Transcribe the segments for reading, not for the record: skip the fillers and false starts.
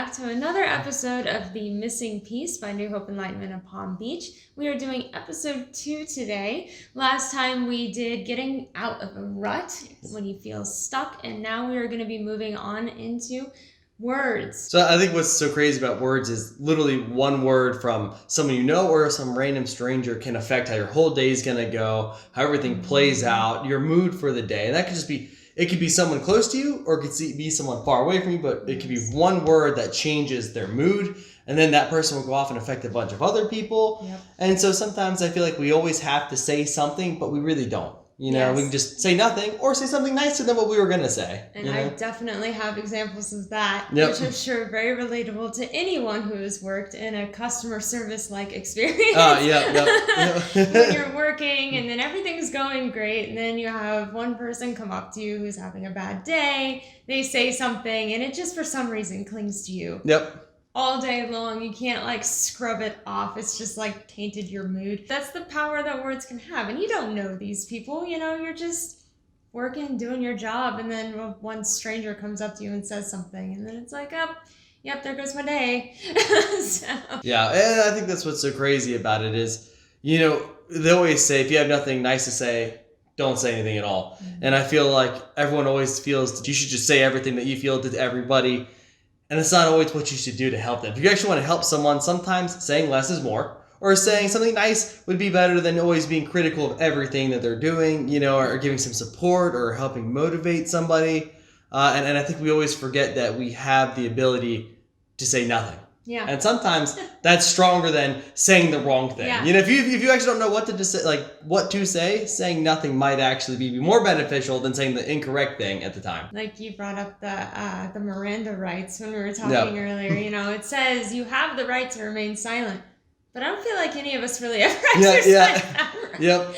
back to another episode of The Missing Piece by New Hope Enlightenment of Palm Beach. We are doing episode 2 today. Last time we did getting out of a rut when you feel stuck, and now we are going to be moving on into words. So I think what's so crazy about words is literally one word from someone you know or some random stranger can affect how your whole day is going to go, how everything plays out, your mood for the day. And that could just be, it could be someone close to you or it could be someone far away from you, but it could be one word that changes their mood. And then that person will go off and affect a bunch of other people. Yep. And so sometimes I feel like we always have to say something, but we really don't. You know, we can just say nothing or say something nicer than what we were going to say. And I definitely have examples of that, which I'm sure are very relatable to anyone who has worked in a customer service-like experience. When you're working and then everything's going great, and then you have one person come up to you who's having a bad day, they say something, and it just for some reason clings to you. All day long. You can't scrub it off. It's just tainted your mood. That's the power that words can have. And you don't know these people, you're just working, doing your job. And then one stranger comes up to you and says something. And then it's yep, there goes my day. Yeah. And I think that's what's so crazy about it is, they always say, if you have nothing nice to say, don't say anything at all. Mm-hmm. And I feel like everyone always feels that you should just say everything that you feel to everybody. And it's not always what you should do to help them. If you actually want to help someone, sometimes saying less is more. Or saying something nice would be better than always being critical of everything that they're doing, or giving some support or helping motivate somebody. And I think we always forget that we have the ability to say nothing. Yeah. And sometimes that's stronger than saying the wrong thing. Yeah. If you actually don't know what to say, saying nothing might actually be more beneficial than saying the incorrect thing at the time. You brought up the Miranda rights when we were talking earlier. It says you have the right to remain silent, but I don't feel like any of us really ever exercise that right. Yep.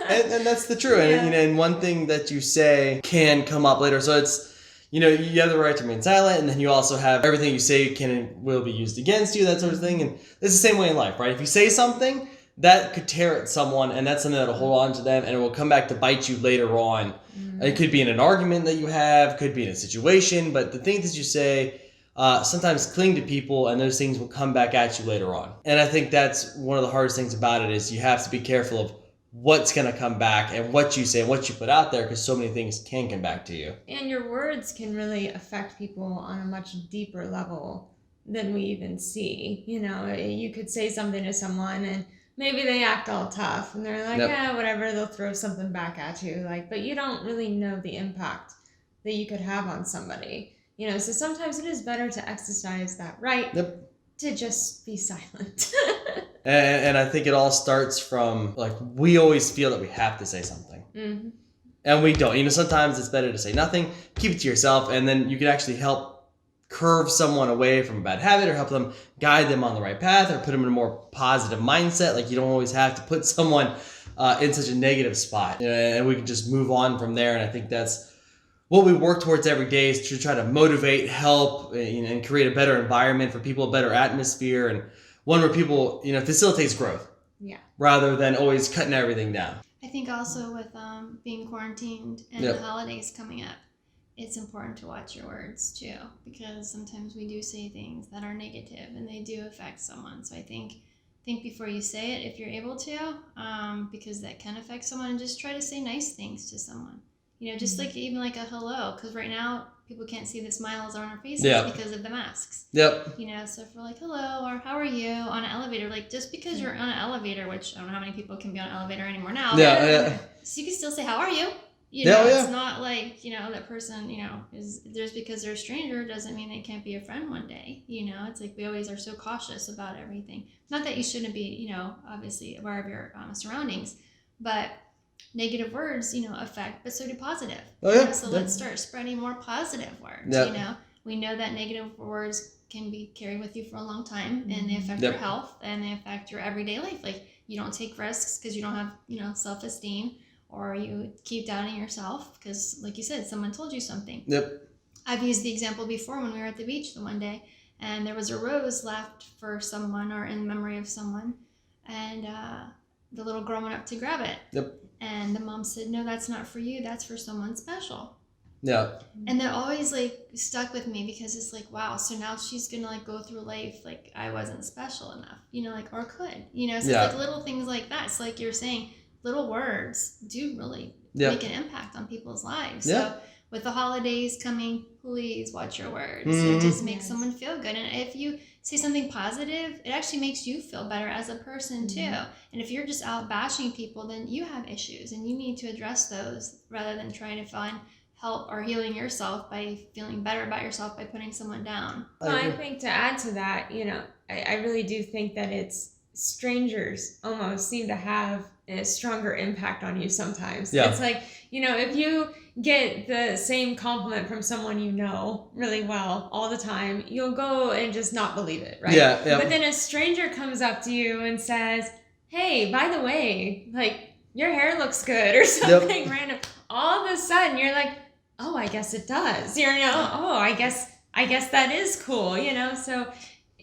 And that's the truth. And one thing that you say can come up later. So it's, you have the right to remain silent, and then you also have everything you say will be used against you, that sort of thing. And it's the same way in life, right? If you say something, that could tear at someone, and that's something that'll hold on to them, and it will come back to bite you later on. Mm-hmm. It could be in an argument that you have, could be in a situation, but the things that you say sometimes cling to people, and those things will come back at you later on. And I think that's one of the hardest things about it is you have to be careful of what's going to come back and what you say and what you put out there, because so many things can come back to you. And your words can really affect people on a much deeper level than we even see. You could say something to someone and maybe they act all tough and they're yeah, whatever, they'll throw something back at you. But you don't really know the impact that you could have on somebody. So sometimes it is better to exercise that right to just be silent. And I think it all starts from, we always feel that we have to say something. Mm-hmm. And we don't. Sometimes it's better to say nothing, keep it to yourself, and then you can actually help curve someone away from a bad habit or help them guide them on the right path or put them in a more positive mindset. You don't always have to put someone in such a negative spot. And we can just move on from there. And I think that's what we work towards every day, is to try to motivate, help, and create a better environment for people, a better atmosphere, and one where people, facilitates growth. Yeah. Rather than always cutting everything down. I think also with being quarantined and the holidays coming up, it's important to watch your words too, because sometimes we do say things that are negative and they do affect someone. So I think before you say it, if you're able to, because that can affect someone, and just try to say nice things to someone. Just even a hello, because right now people can't see the smiles on our faces because of the masks. Yep. So if we're hello or how are you on an elevator, just because you're on an elevator, which I don't know how many people can be on an elevator anymore now. Yeah. So you can still say, how are you? It's not that person, is just because they're a stranger doesn't mean they can't be a friend one day. It's we always are so cautious about everything. Not that you shouldn't be, obviously aware of your surroundings, but negative words, affect, but so do positive. So let's start spreading more positive words. We know that negative words can be carried with you for a long time, and they affect your health and they affect your everyday life. You don't take risks because you don't have, self-esteem, or you keep doubting yourself because, like you said, someone told you something. I've used the example before when we were at the beach the one day, and there was a rose left for someone or in memory of someone, and the little girl went up to grab it. And the mom said, no, that's not for you. That's for someone special. Yeah. And they're always like stuck with me because it's like, wow, so now she's gonna like go through life like I wasn't special enough, like, or could, so it's like little things like that. It's like you're saying, little words do really make an impact on people's lives. So with the holidays coming, please watch your words. It just makes someone feel good. And if you say something positive, it actually makes you feel better as a person too. And if you're just out bashing people, then you have issues and you need to address those rather than trying to find help or healing yourself by feeling better about yourself by putting someone down. Well, I think to add to that, I really do think that it's strangers almost seem to have a stronger impact on you sometimes. It's like, if you get the same compliment from someone really well all the time, you'll go and just not believe it, right? But then a stranger comes up to you and says, hey, by the way, like, your hair looks good or something random. All of a sudden you're like, oh, I guess it does. Oh, I guess that is cool, So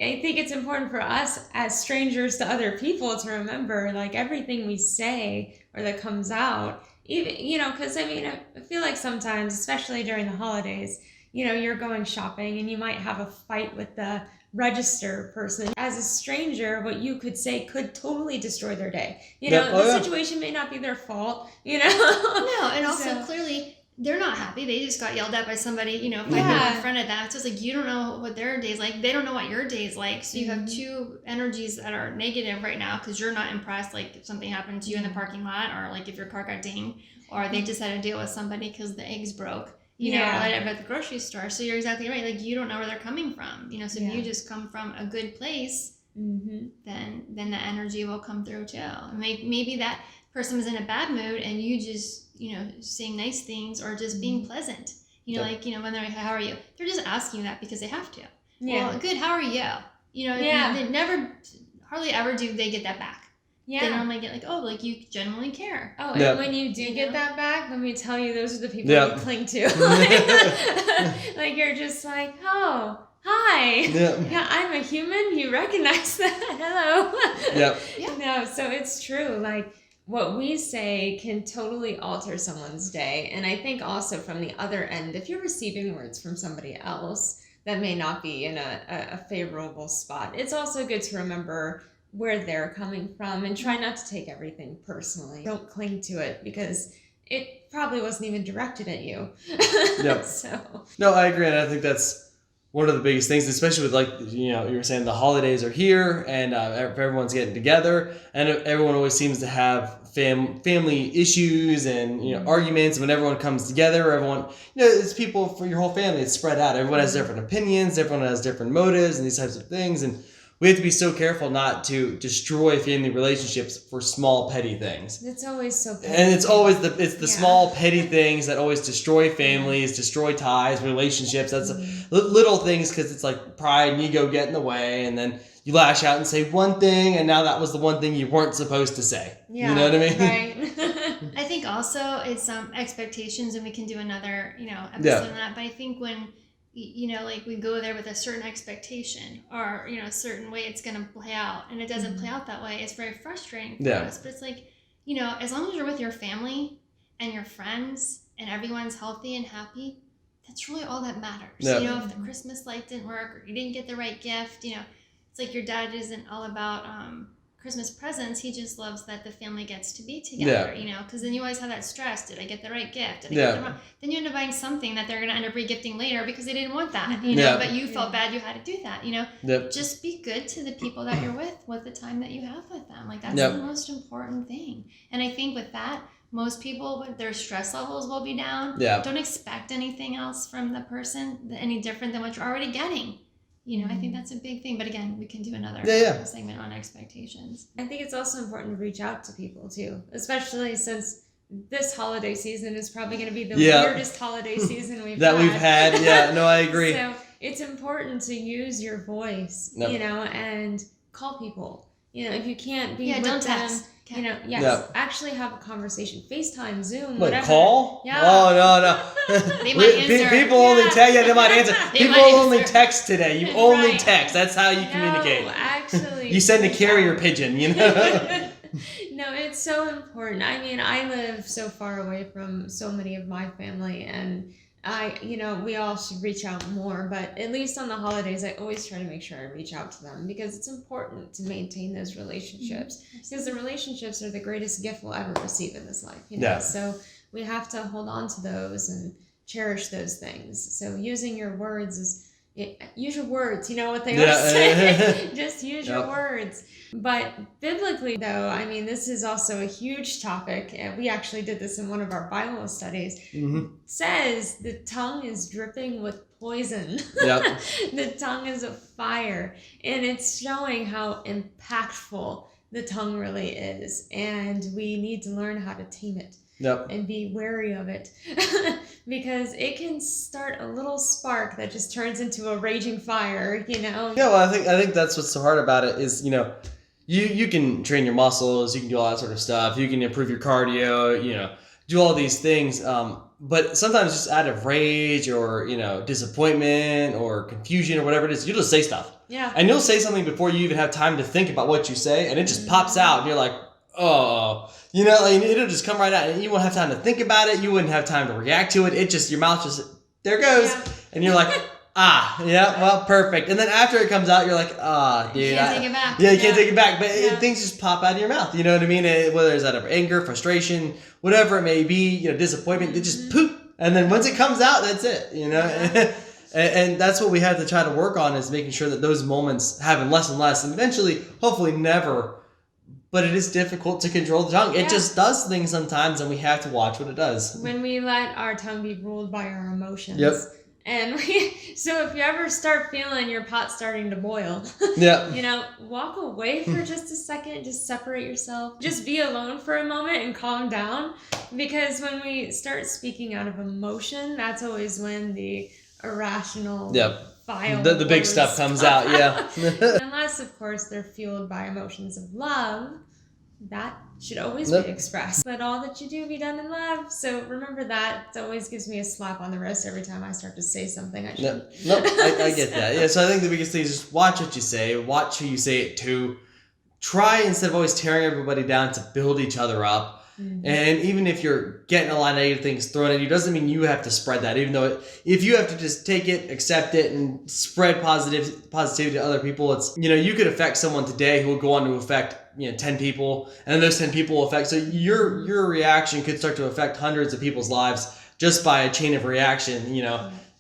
I think it's important for us as strangers to other people to remember, like, everything we say or that comes out, even, because I feel like sometimes, especially during the holidays, you're going shopping and you might have a fight with the register person. As a stranger, what you could say could totally destroy their day. The situation may not be their fault, No, and also clearly they're not happy. They just got yelled at by somebody, fighting in front of them. So it's like, you don't know what their day's like. They don't know what your day's like. So you have two energies that are negative right now because you're not impressed, like, if something happened to you in the parking lot, or like if your car got dinged, or they just had to deal with somebody because the eggs broke, or at the grocery store. So you're exactly right. Like, you don't know where they're coming from, so if you just come from a good place, then the energy will come through too. Maybe that person was in a bad mood and you just, saying nice things or just being pleasant, like, when they're like, how are you? They're just asking you that because they have to. Well, good, how are you? They never, hardly ever do they get that back. They normally get like, oh, like, you genuinely care. Oh, and when you do get that back, let me tell you, those are the people you cling to. Like, you're just like, oh, hi. Yeah, I'm a human. You recognize that. Hello. No, so it's true. Like, what we say can totally alter someone's day. And I think also from the other end, if you're receiving words from somebody else that may not be in a favorable spot, it's also good to remember where they're coming from and try not to take everything personally. Don't cling to it because it probably wasn't even directed at you. No, I agree. And I think that's one of the biggest things, especially with, like, you were saying the holidays are here and everyone's getting together, and everyone always seems to have family issues and arguments. When everyone comes together, everyone, it's people for your whole family. It's spread out. Everyone has different opinions. Everyone has different motives and these types of things, and we have to be so careful not to destroy family relationships for small petty things. It's always so petty. And it's always the small petty things that always destroy families, destroy ties, relationships. That's little things because it's like pride and ego get in the way, and then you lash out and say one thing, and now that was the one thing you weren't supposed to say. You know what I mean? Right. I think also it's expectations, and we can do another episode on that. But I think when like, we go there with a certain expectation or, a certain way it's going to play out, and it doesn't play out that way, it's very frustrating for us. But it's like, as long as you're with your family and your friends and everyone's healthy and happy, that's really all that matters. If the Christmas light didn't work or you didn't get the right gift, it's like your dad isn't all about Christmas presents. He just loves that the family gets to be together, because then you always have that stress. Did I get the right gift? Did I get the wrong? Then you end up buying something that they're going to end up regifting later because they didn't want that, but you felt bad you had to do that, Just be good to the people that you're with the time that you have with them. Like, that's the most important thing. And I think with that, most people, their stress levels will be down. Don't expect anything else from the person any different than what you're already getting. I think that's a big thing. But again, we can do another segment on expectations. I think it's also important to reach out to people too, especially since this holiday season is probably going to be the weirdest holiday season we've had. Yeah, no, I agree. So it's important to use your voice, and call people. If you can't be with don't them, text. Actually have a conversation, FaceTime, Zoom, What, whatever. Call? Yeah. Oh, no. They might answer. People only text. Yeah, they might answer. People only text today. You only text. That's how you communicate. No, actually. You send a carrier pigeon, No, it's so important. I mean, I live so far away from so many of my family, and we all should reach out more, but at least on the holidays, I always try to make sure I reach out to them because it's important to maintain those relationships because the relationships are the greatest gift we'll ever receive in this life, So we have to hold on to those and cherish those things. So using your words use your words, you know what they always say. Just use your words. But biblically, though, I mean, this is also a huge topic. And we actually did this in one of our Bible studies. Mm-hmm. It says the tongue is dripping with poison. Yep. The tongue is a fire. And it's showing how impactful the tongue really is. And we need to learn how to tame it. Yep. And be wary of it because it can start a little spark that just turns into a raging fire, Yeah, well, I think that's what's so hard about it is, you can train your muscles, you can do all that sort of stuff, you can improve your cardio, do all these things. But sometimes just out of rage or, disappointment or confusion or whatever it is, you'll just say stuff. Yeah. And you'll say something before you even have time to think about what you say, and it just pops out, and you're like, oh, it'll just come right out, and you won't have time to think about it. You wouldn't have time to react to it. It just, your mouth just, there goes. Yeah. And you're like, well, perfect. And then after it comes out, you're like, dude. You can't take it back. Yeah, you can't take it back. But things just pop out of your mouth. You know what I mean? Whether it's out of anger, frustration, whatever it may be, disappointment, it just poop. And then once it comes out, that's it, Yeah. And that's what we have to try to work on is making sure that those moments happen less and less. And eventually, hopefully never. But it is difficult to control the tongue. It just does things sometimes, and we have to watch what it does. When we let our tongue be ruled by our emotions. Yep. And so if you ever start feeling your pot starting to boil, walk away for just a second, just separate yourself, just be alone for a moment and calm down. Because when we start speaking out of emotion, that's always when the irrational the big stuff comes out, Unless, of course, they're fueled by emotions of love, that should always be expressed. Let all that you do be done in love. So remember that. It always gives me a slap on the wrist every time I start to say something I shouldn't. I get that. Yeah, so I think the biggest thing is just watch what you say, watch who you say it to. Try, instead of always tearing everybody down, to build each other up. Mm-hmm. And even if you're getting a lot of negative things thrown at you, doesn't mean you have to spread that. Even though if you have to just take it, accept it, and spread positivity to other people, it's you could affect someone today who will go on to affect 10 people, and then those 10 people will affect. So your reaction could start to affect hundreds of people's lives just by a chain of reaction.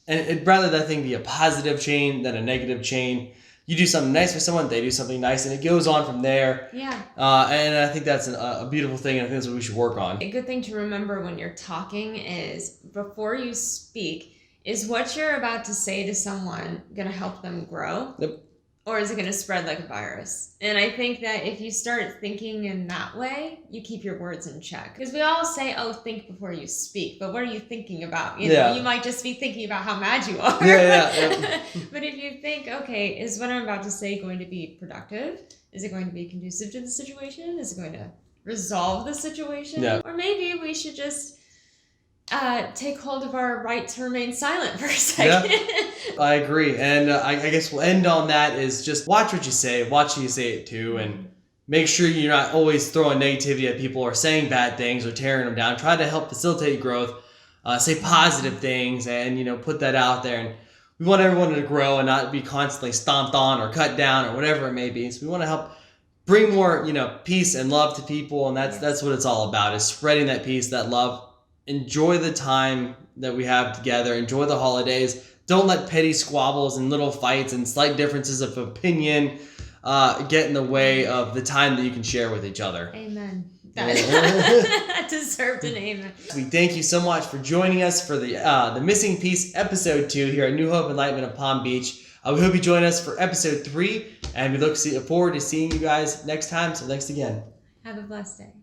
And rather that thing be a positive chain than a negative chain. You do something nice for someone, they do something nice, and it goes on from there. Yeah. And I think that's a beautiful thing, and I think that's what we should work on. A good thing to remember when you're talking is, before you speak, is what you're about to say to someone going to help them grow? Yep. Or is it going to spread like a virus? And I think that if you start thinking in that way, you keep your words in check. Because we all say, think before you speak. But what are you thinking about? You might just be thinking about how mad you are. Yeah. But if you think, okay, is what I'm about to say going to be productive? Is it going to be conducive to the situation? Is it going to resolve the situation? Yeah. Or maybe we should just take hold of our right to remain silent for a second. Yeah, I agree. And I guess we'll end on that is just watch what you say, watch who you say it to, and make sure you're not always throwing negativity at people or saying bad things or tearing them down. Try to help facilitate growth, say positive things, and put that out there. And we want everyone to grow and not be constantly stomped on or cut down or whatever it may be. So we want to help bring more, peace and love to people, and that's what it's all about, is spreading that peace, that love. Enjoy the time that we have together. Enjoy the holidays. Don't let petty squabbles and little fights and slight differences of opinion get in the way of the time that you can share with each other. Amen. That deserved an amen. We thank you so much for joining us for the Missing Piece episode 2 here at New Hope Enlightenment of Palm Beach. We hope you join us for episode 3, and we look forward to seeing you guys next time. So thanks again. Have a blessed day.